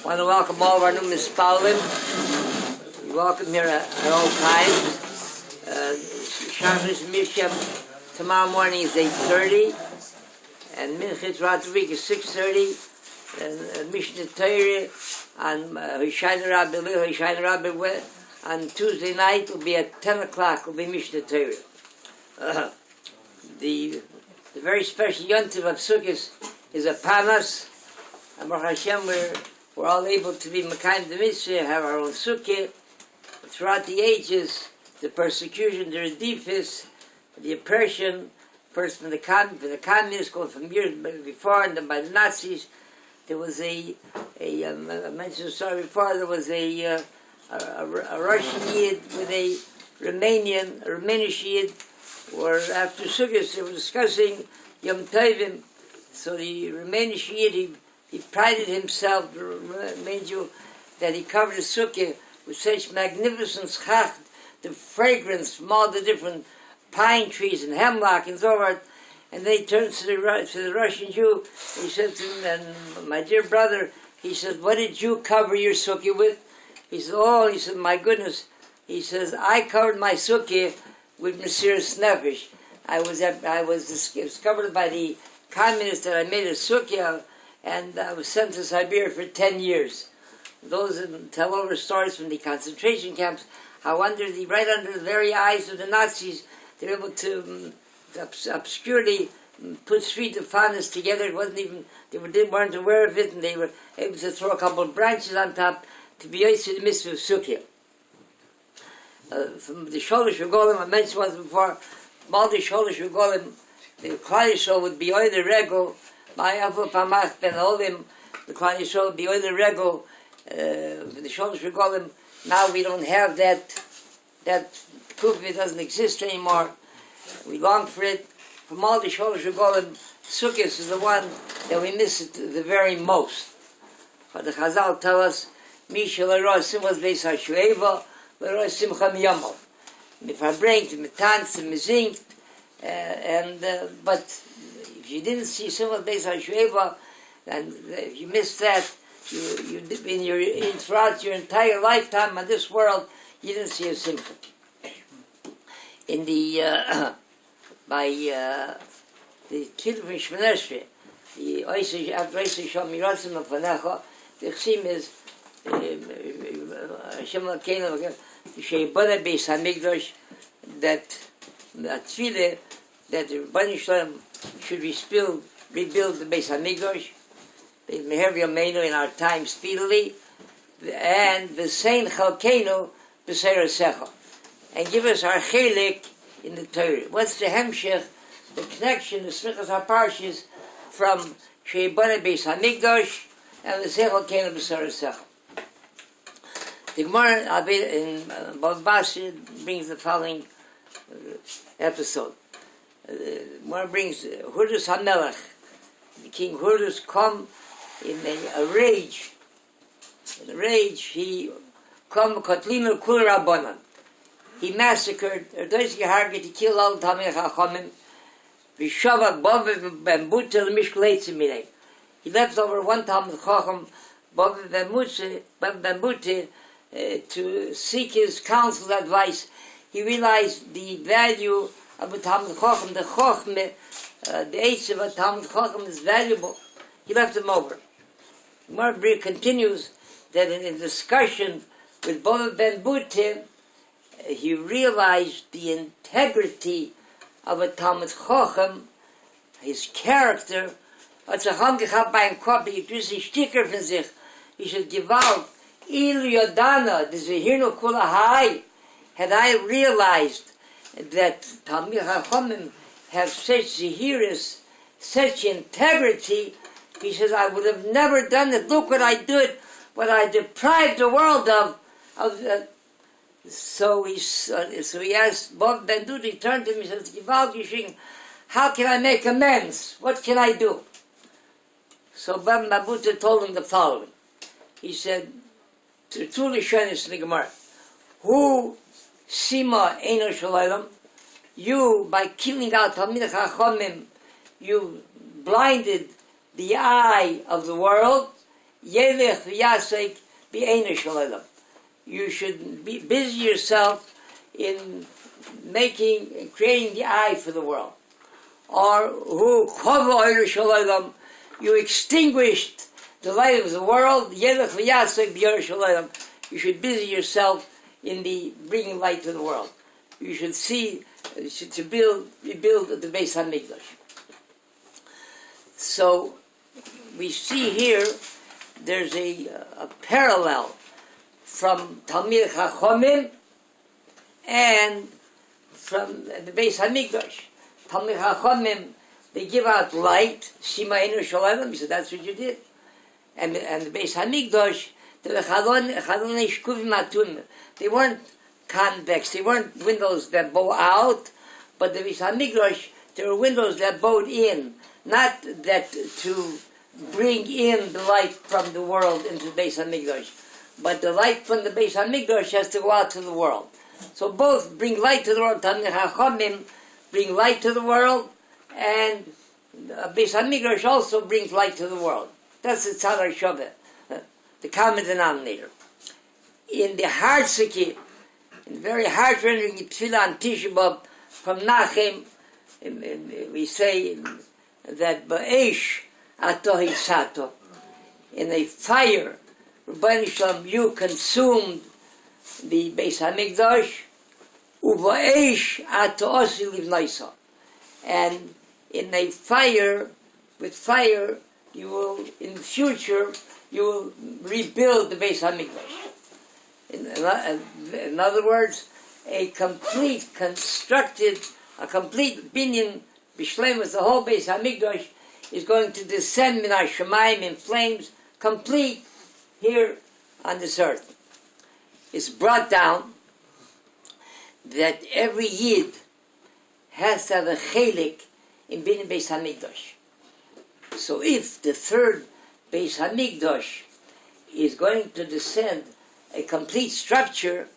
I want to welcome all of our new Mispalim. You're welcome here at all times. Shabbos Misham tomorrow morning is 8:30, and Minchas throughout the week is 6:30, and Mishnah Torah on Hoshaina Rabbi on Tuesday night will be at 10 o'clock. Will be Mishnah Torah. The very special yontiv of Sukkos is upon us, and Baruch Hashem we're all able to be Mekayim the Mitzvah, have our own Sukkah. Throughout the ages, the persecution, the redifis, the oppression, first from the communists, going from years before, and then by the Nazis. There was I mentioned the story before, there was a Russian Yid with a Romanian Yid, where after Sukkot they were discussing Yom Tovim. So the Romanian Yid, he prided himself, remind you, that he covered the Sukkah with such magnificent schach, the fragrance from all the different pine trees and hemlock and so forth. And then he turns to the Russian Jew, he said to him, and my dear brother, he says, what did you cover your Sukkah with? He said, he said, my goodness. He says, I covered my Sukkah with Mesiras Nefesh. I was discovered by the communists that I made a Sukkah, and I was sent to Siberia for 10 years. Those tell over stories from the concentration camps, how right under the very eyes of the Nazis, they were able to obscurely put three defanas together. It wasn't even, they weren't aware of it, and they were able to throw a couple of branches on top to be used to the mitzvah of Sukkah. From the Sholosh Regolim, I mentioned once before, all the Sholosh Regolim, the Klal Yisrael would be oy the regel, my Avu Pamach Ben Olim, the Klal Yisrael would be oy the regel, the Sholosh Regolim. Now we don't have that kufi doesn't exist anymore. We long for it. From all the Sholosh Regolim, Sukkos is the one that we miss it the very most. But the Chazal tell us, Mi shel rosh simchas beis hashueva, lerosh simcha miyamov. If I bring to metanz and mezingt, but if you didn't see simchas beis hashueva, and if you missed that, throughout your entire lifetime on this world, you didn't see a simcha. In the by the Kiddush from Shmoneh Esrei, the after Oisei Shom Mirasim Afanecha, the Chsim is Hashem Lakeinu Sheiboneh Beis HaMikdash, that Tefillah that the Rebbeinu Shalom should rebuild the Beis HaMikdash, the Meher Yameinu in our time speedily, and V'sein Chalkeinu B'Seir Secha, and give us our chelik in the Torah. What's the hemshech, the connection, the smichas haparshis from Sheiboneh Beis HaMikdash and the Sechel Keinu B'Sar Sechel? The Gemara in Bava Basra brings the following episode. The Gemara brings Hurdus HaMelech, the king Hurdus, come in a rage. In a rage, he come Kotlinu Kul Rabbanan. He massacred, he killed all the Talmidei Chachamim. V'shavak Bava ben Buta l'mishkleitzim minei. He left over one Talmid Chacham, Bava ben Buta, to seek his counsel's advice. He realized the value of a Talmid Chacham, the Chachme, the Eitz of a Talmid Chacham is valuable. He left him over. Gemara continues that in a discussion with Bava ben Buta, he realized the integrity of a Talmid Chacham, his character. Als Chacham gehabt bei einem Kopf, ich tue sich Sticker von sich. Ich said, Gewalt, Ilu Yodana, das wir hier noch Kula Hai, had I realized that Talmid Chachamim have such zehiris, such integrity, he says, I would have never done it. Look what I did, what I deprived the world of So he asked Bob Ben Dud, he turned to him, he said, how can I make amends? What can I do? So Bob Ben Dud told him the following. He said, truly shyness in the Gemara, who sima eino shalaylam, you, by killing out Talmidei Chachamim, you blinded the eye of the world. Yelech v'yasek b'eina shalaylam. You should be busy yourself in creating the eye for the world. Or who chava eina shalaylam, you extinguished the light of the world. Yelech v'yasek b'eina shalaylam. You should busy yourself in the bringing light to the world. You should rebuild the Beis HaMikdash. So we see here there's a parallel from Talmid Chachomim and from the Beis HaMikdash. Talmid Chachomim, they give out light, Shima Einu Shalayim, he said that's what you did. And the Beis HaMikdash, they weren't convex, they weren't windows that bow out, but the Beis HaMikdash, there were windows that bowed in, not that to bring in the light from the world into the Beis HaMikdash, but the light from the Beis HaMikdash has to go out to the world. So both bring light to the world. Talmid Chachomim bring light to the world, and Beis HaMikdash also brings light to the world. That's the Tzadar Shoveh, the common denominator. In the Harsiki, in the very heart rendering Tefillah on Tisha B'Av from Nachem, we say that Ba'esh Atohi Sato, in a fire, Rabbi Shalom, you consumed the Beis HaMikdash, Uba'esh Atosi Livnaisa, and in a fire, with fire, you will, in the future, you will rebuild the Beis HaMikdash. In other words, a complete binyan, bishlemus, the whole Beis HaMikdash is going to descend min hashamayim in flames, complete here on this earth. It's brought down that every Yid has to have a chelik in binyan Beis HaMikdash. So if the third Beis HaMikdash is going to descend a complete structure,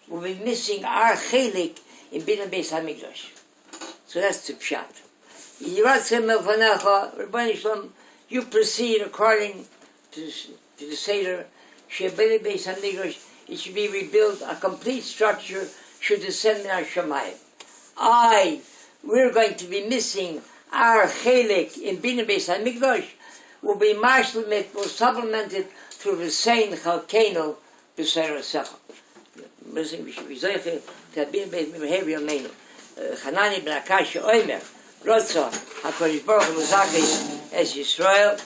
we'll be missing our chelik in binyan Beis HaMikdash. So that's the pshat. You proceed according to the Seder, Beis HaMikdash, it should be rebuilt, a complete structure should descend in our Shemayim. We're going to be missing our chelik in binyan Beis HaMikdash, will be marshal-mit, will supplement it through the same chalkeinu b'seir ha'secha. Listen, we should be zeicher to have binyan Beis HaMikdash Yameinu. Hanani ben Akasha Omer, Rotza, HaKadosh Baruch Hu L'Zakis Es Yisrael,